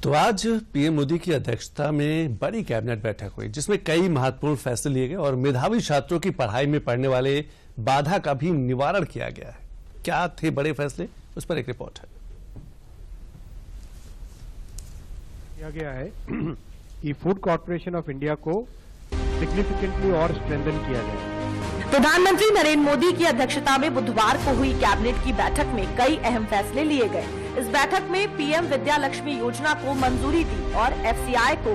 तो आज पीएम मोदी की अध्यक्षता में बड़ी कैबिनेट बैठक हुई जिसमें कई महत्वपूर्ण फैसले लिए गए और मेधावी छात्रों की पढ़ाई में पड़ने वाले बाधा का भी निवारण किया गया है। क्या थे बड़े फैसले, उस पर एक रिपोर्ट है। किया गया है कि फूड कॉर्पोरेशन ऑफ इंडिया को सिग्निफिकेंटली और स्ट्रेंथन किया गया। प्रधानमंत्री नरेंद्र मोदी की अध्यक्षता में बुधवार को हुई कैबिनेट की बैठक में कई अहम फैसले लिए गए। इस बैठक में पीएम विद्या लक्ष्मी योजना को मंजूरी दी और एफसीआई को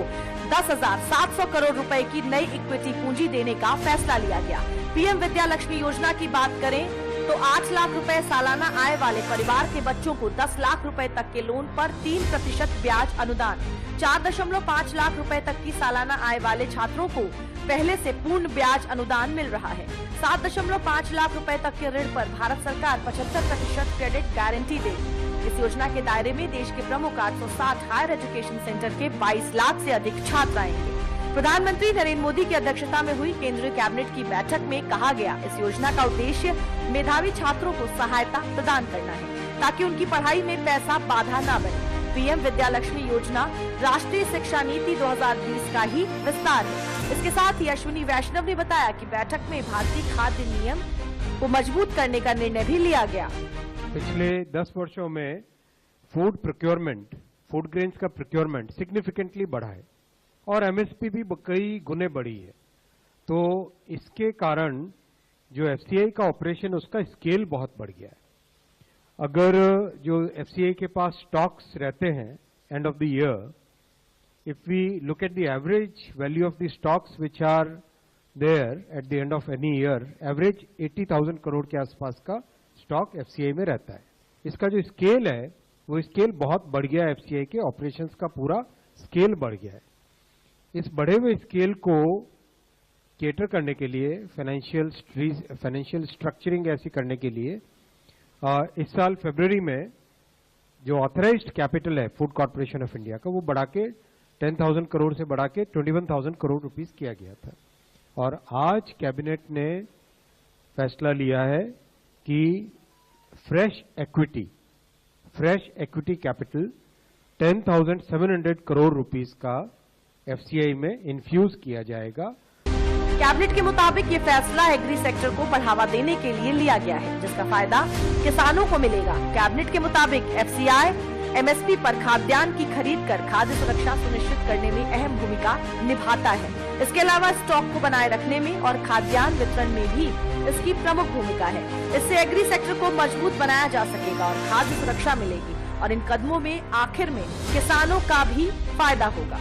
10,700 करोड़ रुपए की नई इक्विटी पूंजी देने का फैसला लिया गया। पीएम विद्या लक्ष्मी योजना की बात करें तो 8 लाख रुपए सालाना आय वाले परिवार के बच्चों को 10 लाख रुपए तक के लोन पर 3% ब्याज अनुदान, 4.5 लाख रुपए तक की सालाना आय वाले छात्रों को पहले से पूर्ण ब्याज अनुदान मिल रहा है। 7.5 लाख रुपए तक के ऋण पर भारत सरकार 75% क्रेडिट गारंटी देगी। इस योजना के दायरे में देश के प्रमुख 860 हायर एजुकेशन सेंटर के 22 लाख से अधिक छात्र आएंगे। प्रधानमंत्री नरेंद्र मोदी की अध्यक्षता में हुई केंद्रीय कैबिनेट की बैठक में कहा गया, इस योजना का उद्देश्य मेधावी छात्रों को सहायता प्रदान करना है ताकि उनकी पढ़ाई में पैसा बाधा न बने। पीएम विद्या लक्ष्मी योजना राष्ट्रीय शिक्षा नीति 2020 का ही विस्तार है। इसके साथ ही अश्विनी वैष्णव ने बताया कि बैठक में भारतीय खाद्य नियम को मजबूत करने का निर्णय भी लिया गया। पिछले 10 वर्षों में फूड प्रोक्योरमेंट, फूड ग्रेन्स का प्रोक्योरमेंट सिग्निफिकेंटली बढ़ा है और एमएसपी भी कई गुने बढ़ी है। तो इसके कारण जो एफसीआई का ऑपरेशन, उसका स्केल बहुत बढ़ गया है। अगर जो एफसीआई के पास स्टॉक्स रहते हैं end of the year, if we look at the average value of the stocks which are there at the end of any year, average 80,000 crore के आसपास का स्टॉक एफसीआई में रहता है। इसका जो स्केल है वो स्केल बहुत बढ़ गया है। एफसीआई के ऑपरेशंस का पूरा स्केल बढ़ गया है। इस बढ़े हुए स्केल को केटर करने के लिए, फाइनेंशियल स्ट्रक्चरिंग ऐसी करने के लिए इस साल फरवरी में जो ऑथराइज्ड कैपिटल है फूड कॉर्पोरेशन ऑफ इंडिया का, वो बढ़ा के 10,000 करोड़ से बढ़ा के 21,000 करोड़ रुपीस किया गया था। और आज कैबिनेट ने फैसला लिया है कि fresh equity capital 10,700 crore rupees का एफसीआई में इन्फ्यूज किया जाएगा। कैबिनेट के मुताबिक ये फैसला एग्री सेक्टर को बढ़ावा देने के लिए लिया गया है, जिसका फायदा किसानों को मिलेगा। कैबिनेट के मुताबिक एफसीआई एमएसपी पर खाद्यान्न की खरीद कर खाद्य सुरक्षा सुनिश्चित करने में अहम भूमिका निभाता है। इसके अलावा स्टॉक को बनाए रखने में और खाद्यान्न वितरण में भी इसकी प्रमुख भूमिका है। इससे एग्री सेक्टर को मजबूत बनाया जा सकेगा और खाद्य सुरक्षा मिलेगी और इन कदमों में आखिर में किसानों का भी फायदा होगा।